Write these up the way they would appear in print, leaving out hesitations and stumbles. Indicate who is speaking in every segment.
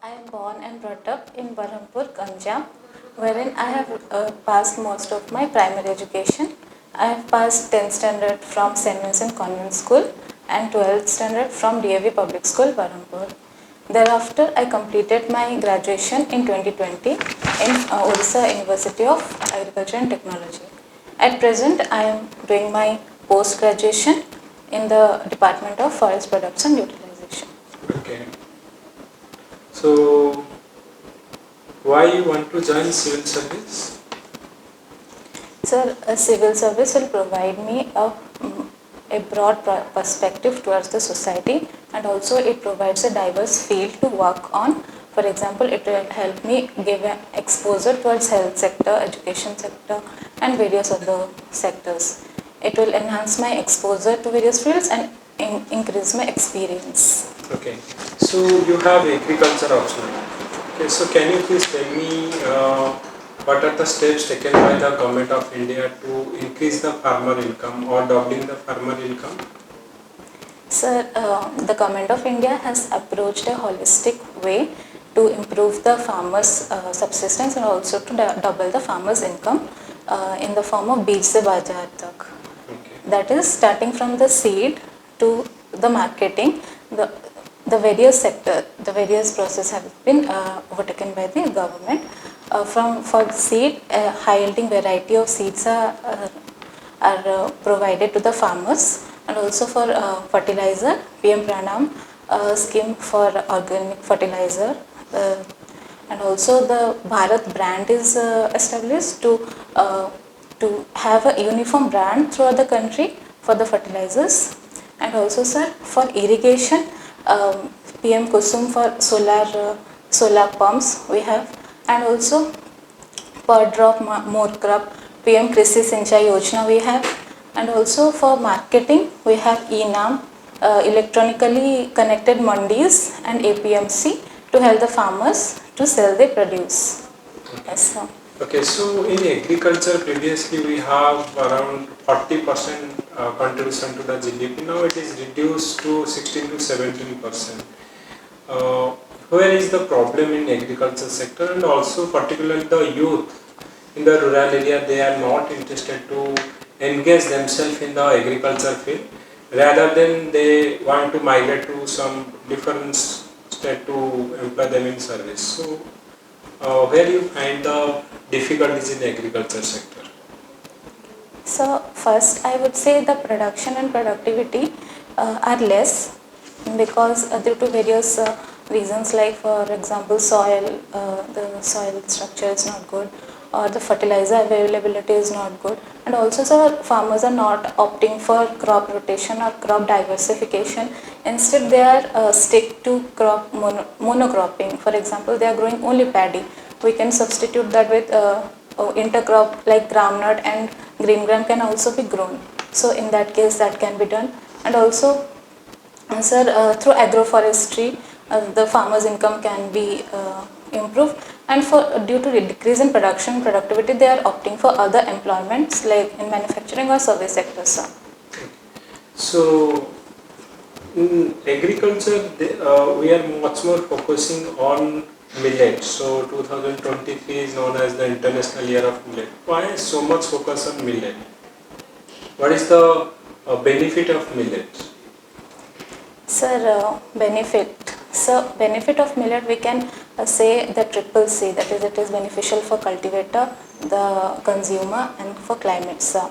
Speaker 1: I am born and brought up in Berhampur, Ganjam, wherein I have passed most of my primary education. I have passed 10th standard from St. Vincent Convent School and 12th standard from DAV Public School, Berhampur. Thereafter, I completed my graduation in 2020 in Odisha University of Agriculture and Technology. At present, I am doing my post-graduation in the Department of Forest Products and Utilization.
Speaker 2: Okay. So, why you want to join civil service?
Speaker 1: Sir, a civil service will provide me a broad perspective towards the society, and also it provides a diverse field to work on. For example, it will help me give an exposure towards health sector, education sector and various other sectors. It will enhance my exposure to various fields and increase my experience.
Speaker 2: Okay. So, you have agriculture option. Okay. So, can you please tell me what are the steps taken by the Government of India to increase the farmer income or doubling the farmer income?
Speaker 1: Sir, the Government of India has approached a holistic way to improve the farmers' subsistence and also to double the farmers' income in the form of Beej se Bazaar tak.
Speaker 2: Okay.
Speaker 1: That is starting from the seed to the marketing, the various sector, the various process have been overtaken by the government. For seed, a high yielding variety of seeds are provided to the farmers, and also for fertilizer, PM Pranam scheme for organic fertilizer, and also the Bharat brand is established to have a uniform brand throughout the country for the fertilizers. And also, sir, for irrigation, PM Kusum for solar pumps we have, and also per drop more crop, PM Krishi Sinchai Yojana we have, and also for marketing we have ENAM, electronically connected mandis and APMC to help the farmers to sell their produce.
Speaker 2: Okay.
Speaker 1: Yes, sir.
Speaker 2: Okay, so in agriculture previously we have around 40% contribution to the GDP. Now it is reduced to 16 to 17%. Where is the problem in agriculture sector, and also particularly the youth in the rural area, they are not interested to engage themselves in the agriculture field, rather than they want to migrate to some different state to employ them in service. So where you find the difficulties in agriculture sector?
Speaker 1: So first I would say the production and productivity are less because due to various reasons, like for example soil, the soil structure is not good, or the fertilizer availability is not good, and also so farmers are not opting for crop rotation or crop diversification. Instead they are stick to crop monocropping. For example, they are growing only paddy. We can substitute that with intercrop like groundnut and green gram can also be grown. So in that case that can be done. And also sir, through agroforestry the farmers income can be improved, and for due to decrease in productivity they are opting for other employments like in manufacturing or service sectors, sir.
Speaker 2: So in agriculture we are much more focusing on millet. So 2023 is known as the International Year of Millet. Why so much focus on millet? What is the benefit of millet?
Speaker 1: Sir, benefit of millet we can say the triple C, that is it is beneficial for cultivator, the consumer and for climate, sir.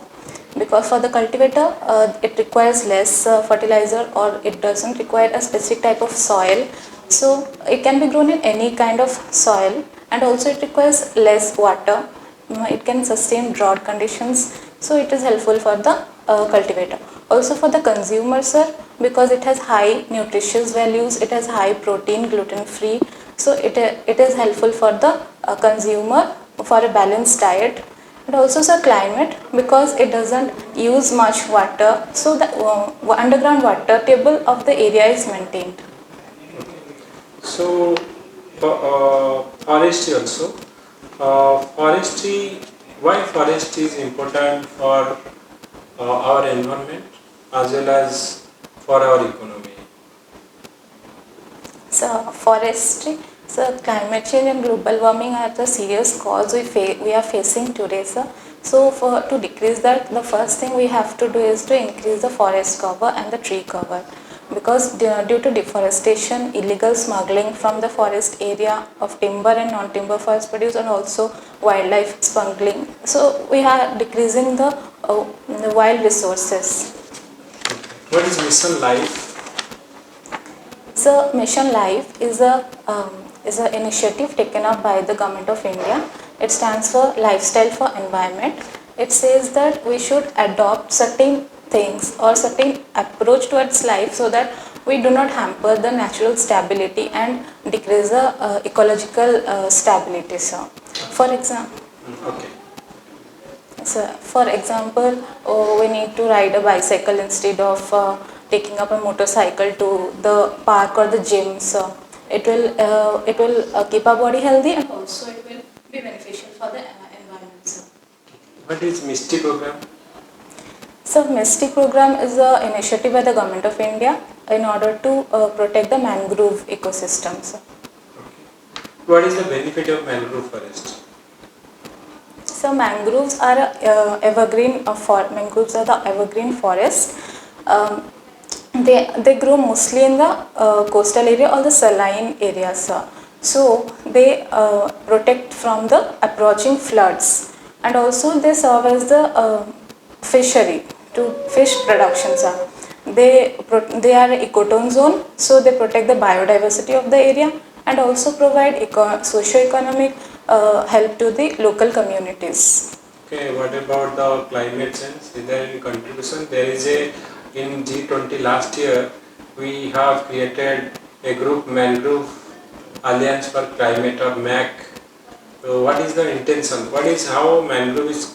Speaker 1: Because for the cultivator it requires less fertilizer, or it doesn't require a specific type of soil, so it can be grown in any kind of soil, and also it requires less water, it can sustain drought conditions, so it is helpful for the cultivator. Also for the consumer, sir, because it has high nutritious values, it has high protein, gluten free, so it is helpful for the consumer for a balanced diet. And also sir, climate, because it doesn't use much water, so the underground water table of the area is maintained.
Speaker 2: So forestry also. Why forestry is important for our environment as well as for our economy?
Speaker 1: So forestry, So climate change and global warming are the serious cause we are facing today, sir. So to decrease that, the first thing we have to do is to increase the forest cover and the tree cover, because due to deforestation, illegal smuggling from the forest area of timber and non-timber forest produce, and also wildlife smuggling. So we are decreasing the wild resources.
Speaker 2: What is Mission Life?
Speaker 1: So Mission Life is a initiative taken up by the Government of India. It stands for Lifestyle for Environment. It says that we should adopt certain things or certain approach towards life so that we do not hamper the natural stability and decrease the ecological stability. So, for example.
Speaker 2: Okay.
Speaker 1: So, for example, we need to ride a bicycle instead of taking up a motorcycle to the park or the gym. So, it will keep our body healthy, and also it will be beneficial for the environment. So.
Speaker 2: What is MISTI program?
Speaker 1: So, MISTI program is an initiative by the Government of India in order to protect the mangrove ecosystems.
Speaker 2: Okay. What is the benefit of mangrove forest?
Speaker 1: So mangroves are mangroves are the evergreen forest. They grow mostly in the coastal area or the saline areas. So they protect from the approaching floods, and also they serve as the fishery to fish production. They are ecotone zone, so they protect the biodiversity of the area and also provide socio-economic help to the local communities.
Speaker 2: Okay, what about the climate change? Is there any contribution? There is in G20 last year, we have created a group, Mangrove Alliance for Climate, or MAC. So what is the intention? What is how mangrove is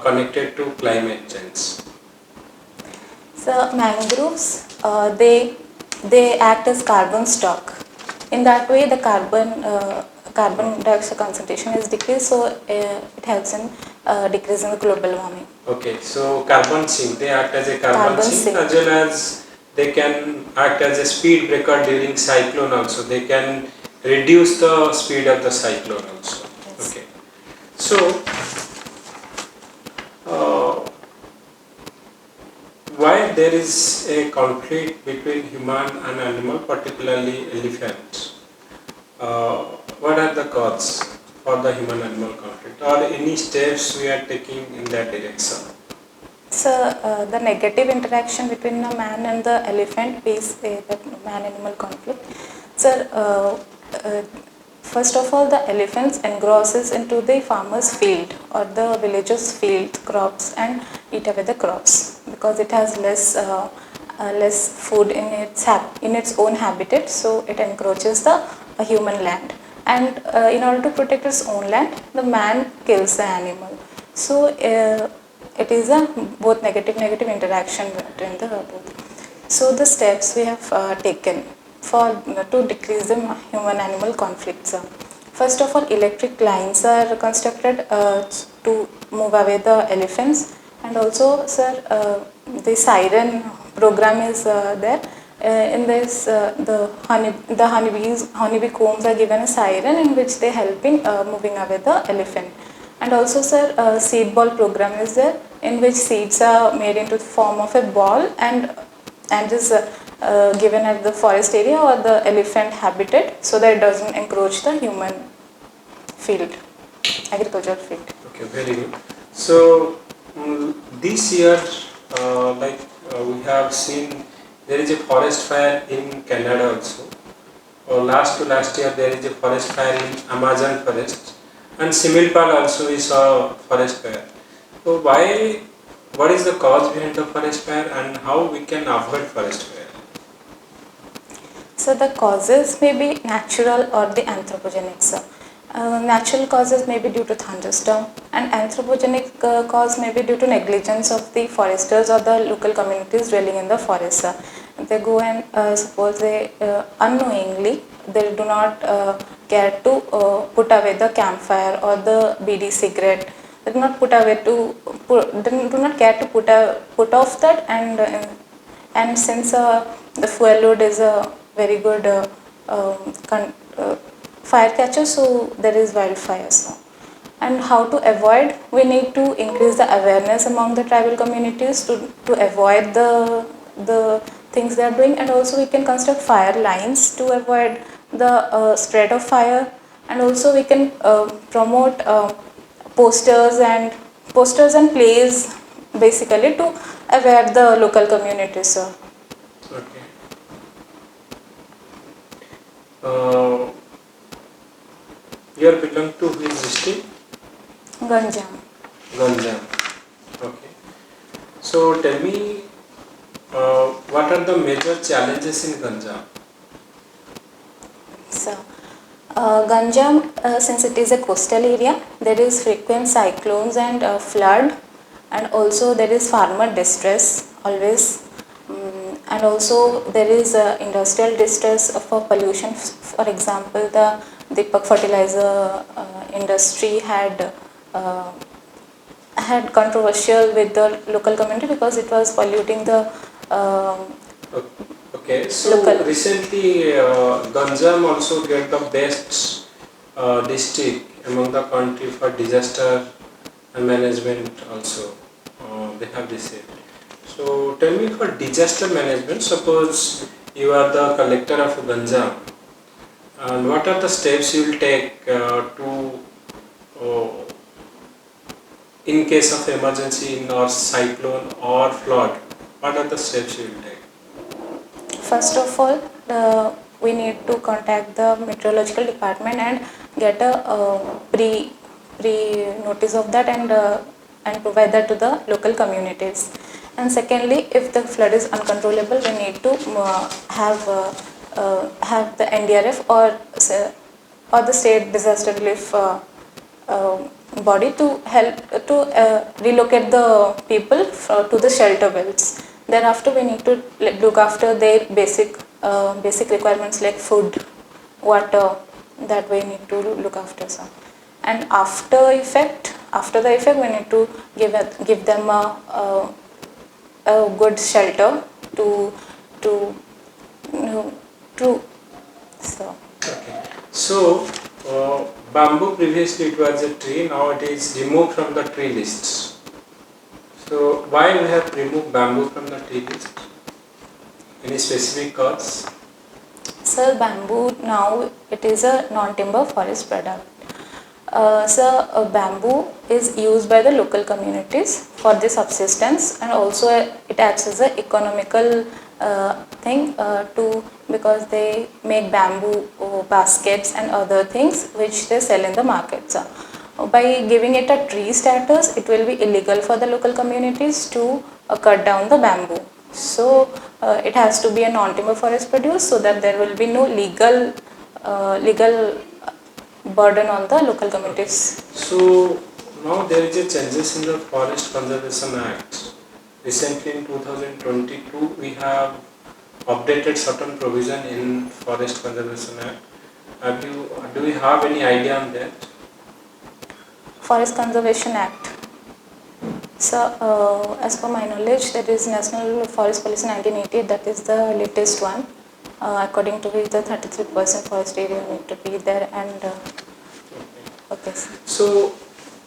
Speaker 2: connected to climate change?
Speaker 1: So mangroves, they act as carbon stock. In that way, the carbon dioxide concentration is decreased, so it helps in decreasing the global warming.
Speaker 2: Okay, so carbon sink, they act as a carbon sink, as well as they can act as a speed breaker during cyclone also. They can reduce the speed of the cyclone also. Yes. Okay, so why there is a conflict between human and animal, particularly elephants? What are the causes for the human-animal conflict, or any steps we are taking in that direction?
Speaker 1: So the negative interaction between the man and the elephant is the man-animal conflict. So first of all, the elephants engrosses into the farmer's field or the villager's field crops and eat away the crops, because it has less food in its own habitat, so it encroaches the human land. And in order to protect its own land, the man kills the animal. So it is a both negative interaction between the both. So the steps we have taken to decrease the human-animal conflicts. First of all, electric lines are constructed to move away the elephants, and also, sir, the siren program is there. In this, the honeybee combs are given a siren in which they help in moving away the elephant. And also, sir, seed ball program is there, in which seeds are made into the form of a ball and is given at the forest area or the elephant habitat, so that it doesn't encroach the human field, agricultural field.
Speaker 2: Okay, very good. So this year, we have seen there is a forest fire in Canada also. Last year there is a forest fire in Amazon forest, and Similpal also we saw forest fire. So what is the cause behind the forest fire, and how we can avoid forest fire?
Speaker 1: So the causes may be natural or the anthropogenic. Natural causes may be due to thunderstorm, and anthropogenic cause may be due to negligence of the foresters or the local communities dwelling in the forest. They go and suppose they unknowingly they do not care to put away the campfire or the BD cigarette. They do not do not care to put off that, and since the fuel load is a very good fire catcher, so there is wildfire. So, and how to avoid, we need to increase the awareness among the tribal communities to avoid the things they are doing, and also we can construct fire lines to avoid the spread of fire, and also we can promote posters and plays basically to aware the local communities, sir.
Speaker 2: Okay. Uh, you are belong to which district?
Speaker 1: Ganjam.
Speaker 2: Ganjam. Okay. So tell me, what are the major challenges in Ganjam?
Speaker 1: So, Ganjam, since it is a coastal area, there is frequent cyclones and flood, and also there is farmer distress always, and also there is industrial distress for pollution. For example, the Deepak fertilizer industry had controversial with the local community because it was polluting the
Speaker 2: Okay, so
Speaker 1: local.
Speaker 2: recently Ganjam also get the best district among the country for disaster management also. They have received. So tell me, for disaster management, suppose you are the collector of Ganjam, and what are the steps you will take to uh, in case of emergency or cyclone or flood, what are the steps you will take?
Speaker 1: First of all, we need to contact the meteorological department and get a pre notice of that, and provide that to the local communities. And secondly, if the flood is uncontrollable, we need to have the NDRF or the state disaster relief body to help to relocate the people to the shelter wells. Thereafter, we need to look after their basic requirements like food, water, that we need to look after some. And after the effect, we need to give them a good shelter to to so.
Speaker 2: Okay. So, bamboo previously it was a tree, now it is removed from the tree list. So, why we have removed bamboo from the tree list? Any specific cause?
Speaker 1: Sir, bamboo now it is a non-timber forest product. Bamboo is used by the local communities for the subsistence, and also it acts as an economical thing because they make bamboo baskets and other things which they sell in the markets. By giving it a tree status, it will be illegal for the local communities to cut down the bamboo. So it has to be a non-timber forest produce, so that there will be no legal burden on the local communities.
Speaker 2: So, now there is a changes in the Forest Conservation Act. Recently in 2022 we have updated certain provision in Forest Conservation Act. Do we have any idea on that?
Speaker 1: Forest Conservation Act. So, as per my knowledge, there is National Forest Policy 1988, that is the latest one. According to which the 33% forest area need to be there, and okay.
Speaker 2: So,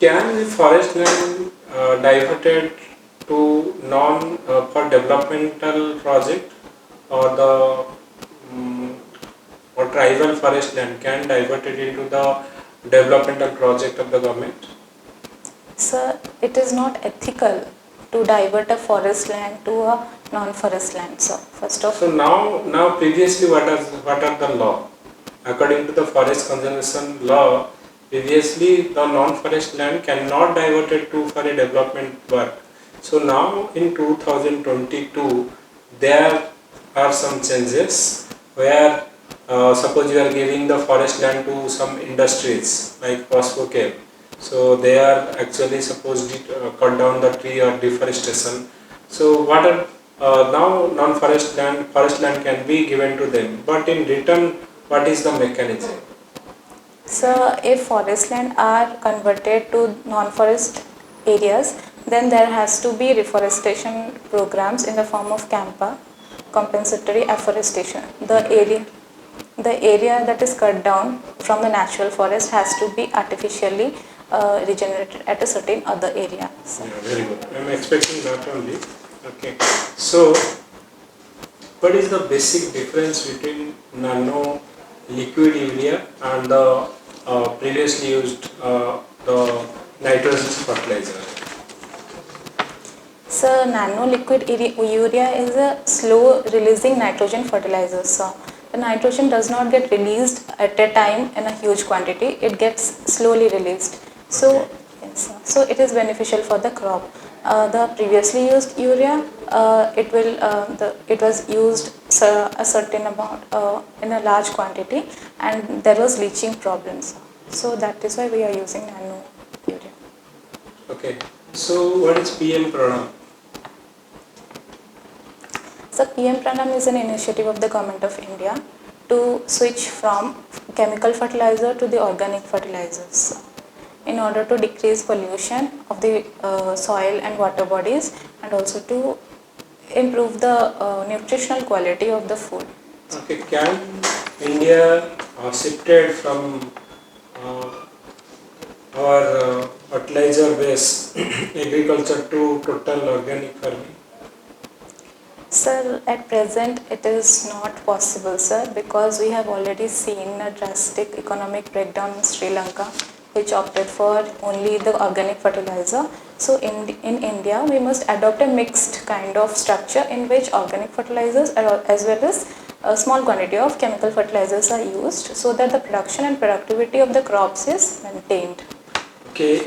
Speaker 2: can the forest land diverted to for developmental project, or the or tribal forest land can diverted into the developmental project of the government?
Speaker 1: Sir, it is not ethical to divert a forest land to a non-forest land. So, first of
Speaker 2: So now previously what are the law? According to the forest conservation law, previously the non-forest land cannot diverted to for a development work. So now in 2022 there are some changes where suppose you are giving the forest land to some industries like Phosphocare. So they are actually supposed to cut down the tree or deforestation. So what are now non-forest land, forest land can be given to them, but in return, what is the mechanism?
Speaker 1: So, if forest land are converted to non-forest areas, then there has to be reforestation programs in the form of CAMPA, compensatory afforestation. The the area that is cut down from the natural forest has to be artificially regenerated at a certain other area. So.
Speaker 2: Yeah, very good. I am expecting that only. Okay. So, what is the basic difference between nano liquid urea and the previously used the nitrogen fertilizer?
Speaker 1: So, nano liquid urea is a slow releasing nitrogen fertilizer. So, the nitrogen does not get released at a time in a huge quantity, it gets slowly released. So,
Speaker 2: Okay.
Speaker 1: yes, so it is beneficial for the crop. The previously used urea, it was used a certain amount in a large quantity, and there was leaching problems. So that is why we are using nano urea.
Speaker 2: Okay. So, what is PM program?
Speaker 1: So PM Pranam is an initiative of the Government of India to switch from chemical fertilizer to the organic fertilizers in order to decrease pollution of the soil and water bodies, and also to improve the nutritional quality of the food.
Speaker 2: Okay, can India shifted from uh, our fertilizer based agriculture to total organic farming?
Speaker 1: Sir, at present it is not possible, sir, because we have already seen a drastic economic breakdown in Sri Lanka, which opted for only the organic fertilizer. So in India, we must adopt a mixed kind of structure in which organic fertilizers as well as a small quantity of chemical fertilizers are used, so that the production and productivity of the crops is maintained.
Speaker 2: Okay,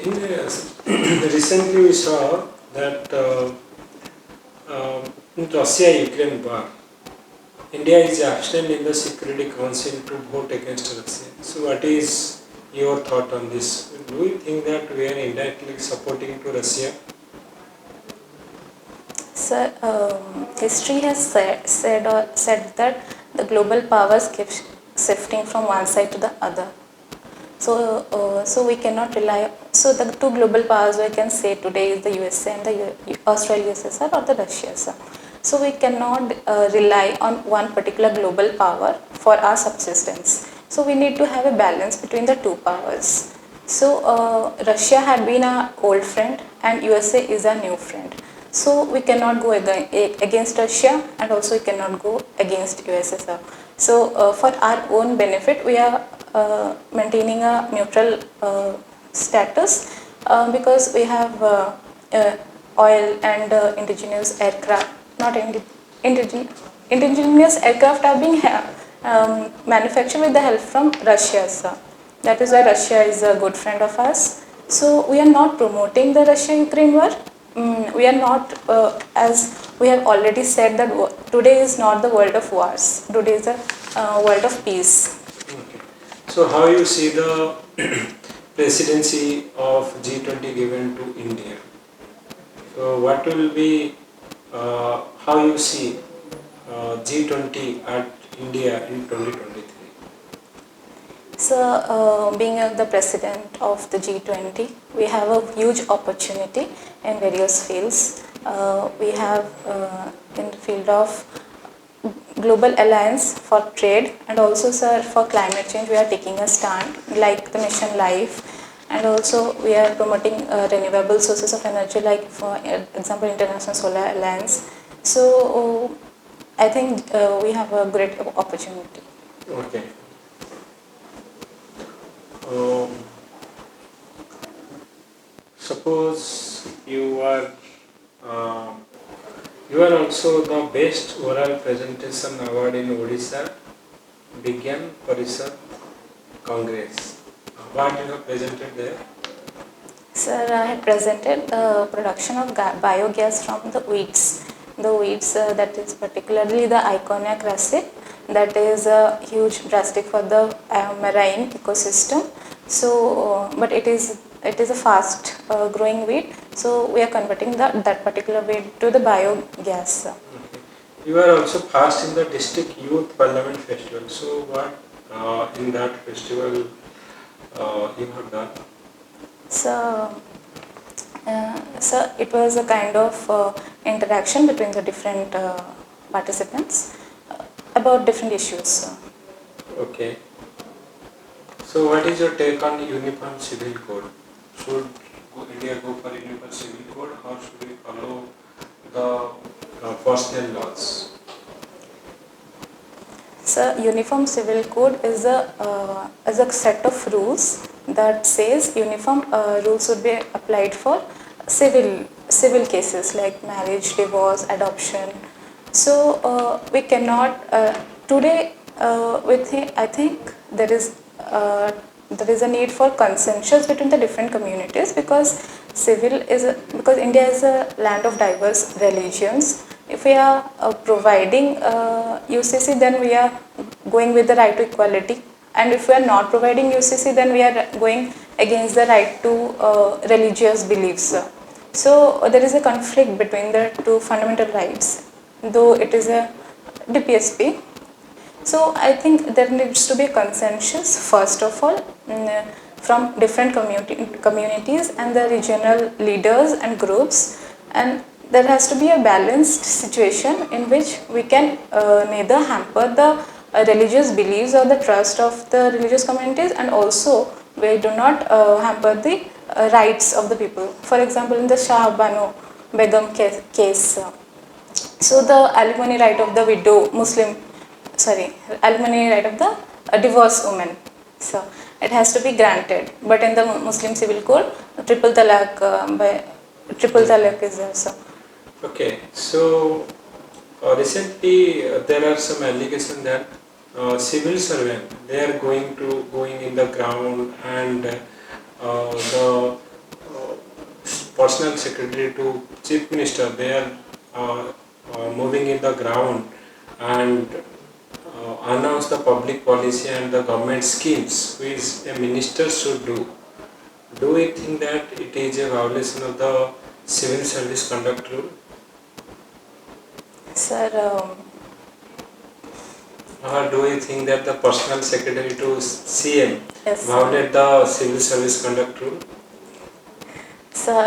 Speaker 2: recently we saw that in Russia-Ukraine war, India is absent in the Security Council to vote against Russia. So, what is your thought on this? Do you think that we are indirectly supporting to Russia?
Speaker 1: Sir, history has said that the global powers keep shifting from one side to the other. So we cannot rely. So the two global powers we can say today is the USA and the Australia USSR or the Russia. So we cannot rely on one particular global power for our subsistence. So we need to have a balance between the two powers. So Russia had been our old friend and USA is our new friend. So we cannot go against Russia, and also we cannot go against USSR. So for our own benefit, we are maintaining a neutral status because we have oil and indigenous aircraft, not indigenous aircraft are being manufactured with the help from Russia. So that is why Russia is a good friend of us. So we are not promoting the Russia-Ukraine war. We are not, as we have already said, that today is not the world of wars. Today is a world of peace.
Speaker 2: Okay. So, how you see the presidency of G20 given to India? So, what will be, how you see G20 at India in 2023?
Speaker 1: So, being the president of the G20, we have a huge opportunity in various fields. We have in the field of global alliance for trade, and also, sir, for climate change we are taking a stand like the mission life, and also we are promoting renewable sources of energy like, for example, International Solar Alliance. So I think we have a great opportunity.
Speaker 2: Okay. Suppose you are also the best oral presentation award in Odisha Vigyan Parishad Congress. What you have presented there?
Speaker 1: Sir, I had presented the production of biogas from the weeds. The weeds that is particularly the Iconia crassic, that is huge drastic for the marine ecosystem. So, but it is a fast growing weed. So we are converting that particular weed to the biogas.
Speaker 2: Okay. You are also first in the district youth parliament festival. So what in that festival you have done?
Speaker 1: So, it was a kind of interaction between the different participants about different issues.
Speaker 2: Okay. So what is your take on uniform civil code? Should India go for uniform civil code, or should we follow the personal laws?
Speaker 1: So uniform civil code is a set of rules that says uniform rules would be applied for civil cases like marriage, divorce, adoption. So we cannot today I think there is a need for consensus between the different communities, because because India is a land of diverse religions. If we are providing UCC, then we are going with the right to equality, and if we are not providing UCC, then we are going against the right to religious beliefs. So there is a conflict between the two fundamental rights, though it is a DPSP. So I think there needs to be a consensus first of all, from different communities and the regional leaders and groups, and there has to be a balanced situation in which we can neither hamper the religious beliefs or the trust of the religious communities, and also we do not hamper the rights of the people. For example, in the Shah Banu Begum case, so the alimony right of the widow alimony right of the divorced woman, so it has to be granted, but in the Muslim civil code triple talaq is there. So
Speaker 2: Okay, so recently there are some allegations that civil servant, they are going in the ground, and the personal secretary to chief minister, they are moving in the ground and announce the public policy and the government schemes which a minister should do. Do you think that it is a violation of the civil service conduct rule?
Speaker 1: sir,
Speaker 2: Or do you think that the personal secretary to CM
Speaker 1: yes,
Speaker 2: violate the civil service conduct rule?
Speaker 1: so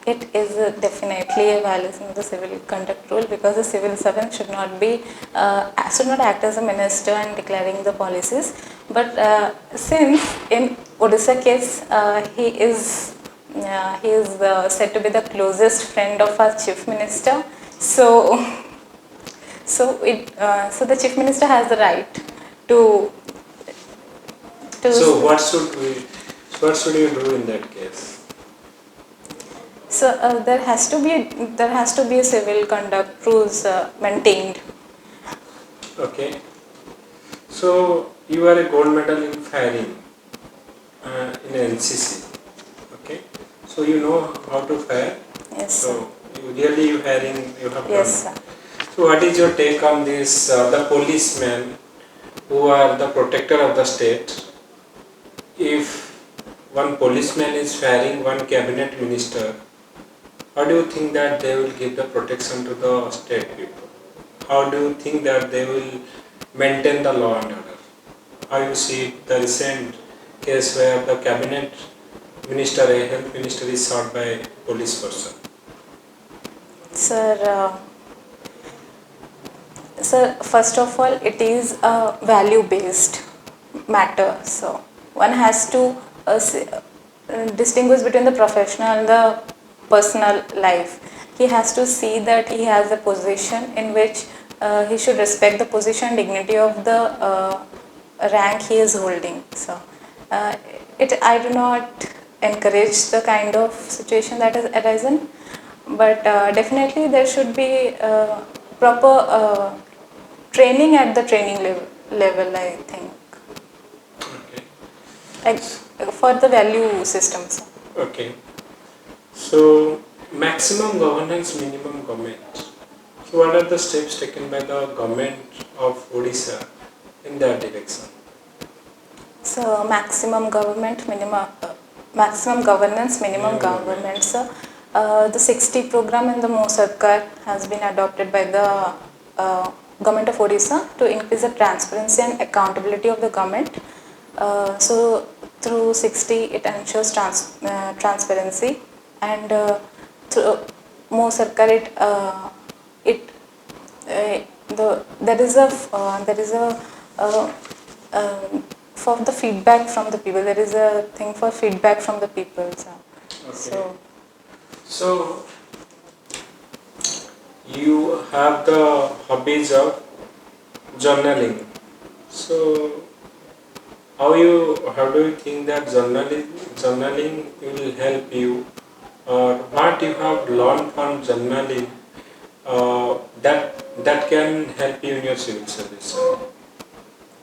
Speaker 1: it is definitely a violation of the civil conduct rule, because the civil servant should not act as a minister and declaring the policies. But since in Odisha case he is said to be the closest friend of our chief minister, so the chief minister has the right to.
Speaker 2: So what should you do in that case?
Speaker 1: So there has to be a civil conduct rules maintained.
Speaker 2: Okay. So you are a gold medal in firing in NCC. Okay. So you know how to fire.
Speaker 1: Yes.
Speaker 2: So you firing you have
Speaker 1: Yes,
Speaker 2: done.
Speaker 1: sir.
Speaker 2: So what is your take on this? The policemen who are the protector of the state. If one policeman is firing one cabinet minister, how do you think that they will give the protection to the state people? How do you think that they will maintain the law and order? How you see the recent case where the cabinet minister, a health minister, is shot by a police person?
Speaker 1: Sir, first of all, it is a value-based matter. So one has to distinguish between the professional and the personal life. He has to see that he has a position in which he should respect the position and dignity of the rank he is holding. So I do not encourage the kind of situation that has arisen, but definitely there should be proper training at the training level, I think.
Speaker 2: Okay.
Speaker 1: Like for the value systems.
Speaker 2: Okay. So maximum governance, minimum government. So what are the steps taken by the government of Odisha in that direction?
Speaker 1: So maximum governance, minimum government. So the 60 program in the Sarkar has been adopted by the government of Odisha to increase the transparency and accountability of the government. So through 60 it ensures transparency, and through Sarkar there is a for the feedback from the people. There is a thing for feedback from the people.
Speaker 2: Okay. So you have the hobbies of journaling. So how do you think that journaling will help you, or what you have learned from journaling that can help you in your civil service,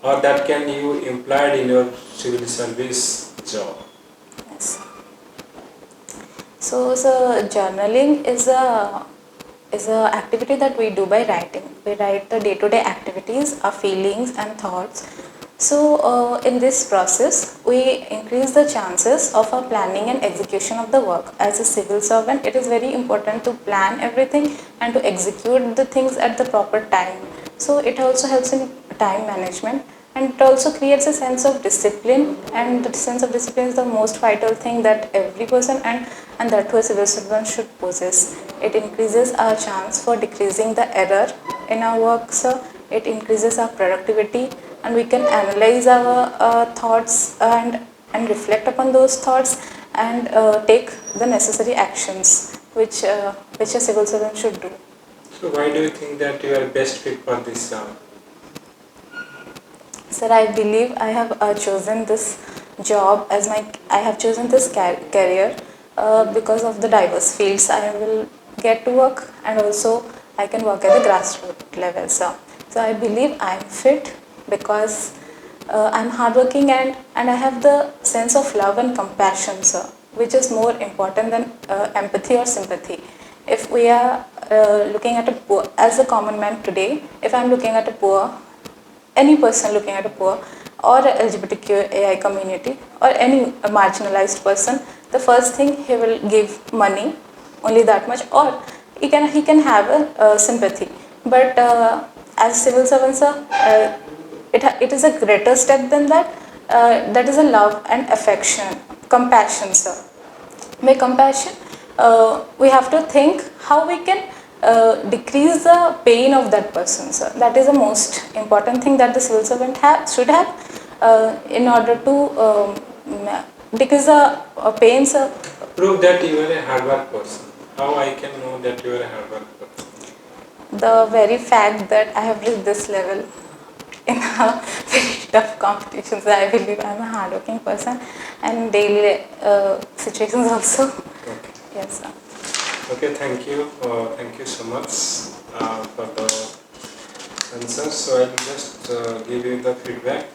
Speaker 2: or that can you implied in your civil service job?
Speaker 1: Yes. So journaling is a activity that we do by writing. We write the day-to-day activities, our feelings and thoughts. So in this process, we increase the chances of our planning and execution of the work. As a civil servant, it is very important to plan everything and to execute the things at the proper time. So it also helps in time management, and it also creates a sense of discipline, and the sense of discipline is the most vital thing that every person and that who a civil servant should possess. It increases our chance for decreasing the error in our work, so it increases our productivity, and we can analyze our thoughts and reflect upon those thoughts and take the necessary actions which a civil servant should do.
Speaker 2: So why do you think that you are best fit for this job?
Speaker 1: Sir, I believe I have chosen this job as I have chosen this career because of the diverse fields I will get to work, and also I can work at the grassroots level. So I believe I am fit because I am hardworking, and I have the sense of love and compassion, sir, which is more important than empathy or sympathy. If we are looking at a poor, as a common man today, if I am looking at a poor, any person looking at a poor or a LGBTQAI community or any marginalized person, the first thing he will give money, only that much, or he can have a sympathy. But as civil servants, it is a greater step than that. That is a love and affection, compassion, sir. By compassion, we have to think how we can decrease the pain of that person. So that is the most important thing that the civil servant should have in order to decrease the pain. So
Speaker 2: Prove that you are a hard work person. How I can know that you are a hard work person?
Speaker 1: the very fact that I have reached this level in a very tough competitions, I believe I am a hardworking person, and daily situations also.
Speaker 2: Okay.
Speaker 1: Yes, sir.
Speaker 2: Okay, thank you. Thank you so much for the answers. So I'll just give you the feedback.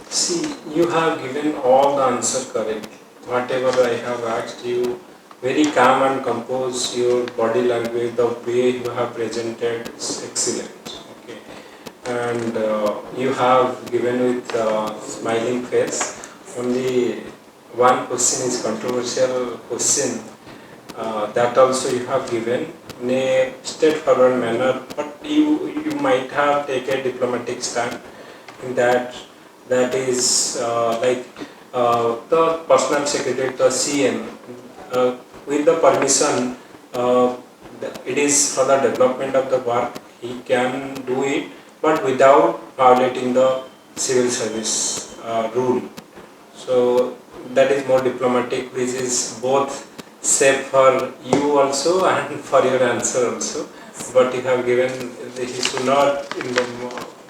Speaker 2: See, you have given all the answer correct. Whatever I have asked you, very calm and composed, your body language, the way you have presented is excellent. Okay, and you have given with smiling face. Only one question is controversial question. That also you have given in a straightforward manner, but you might have taken a diplomatic stand in that. That is the personal secretary, the CM, with the permission, it is for the development of the work, he can do it, but without violating the civil service rule. So that is more diplomatic, which is both safe for you also and for your answer also. But you have given, he should not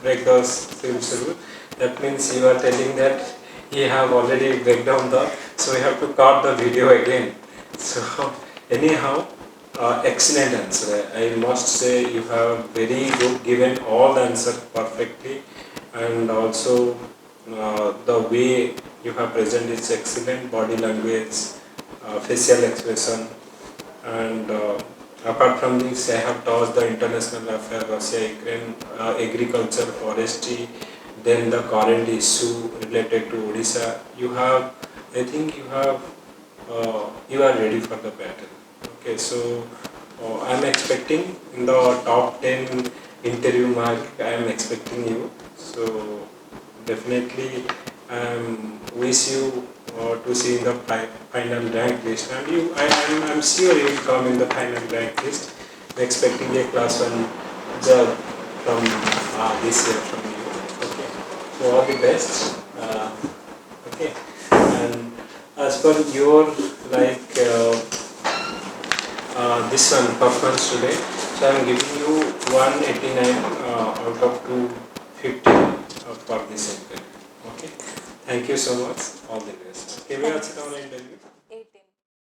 Speaker 2: break the civil service. That means you are telling that he have already break down so we have to cut the video again. So anyhow, excellent answer. I must say you have very good given all the answer perfectly, and also the way you have presented is excellent. Body language, facial expression, and apart from this, I have touched the international affairs, Russia, Ukraine, agriculture, forestry, then the current issue related to Odisha. You have, I think you have, you are ready for the battle. Okay, so I am expecting in the top 10 interview mark, I am expecting you. So definitely I wish you to see in the final rank list, and I am sure you will come in the final rank list. Expecting a class 1 job from this year from you. Okay, so all the best. Okay, and as per your this one performance today, so I am giving you 189 out of 250 for this interview. Okay, thank you so much. All the best. Okay, we are interview.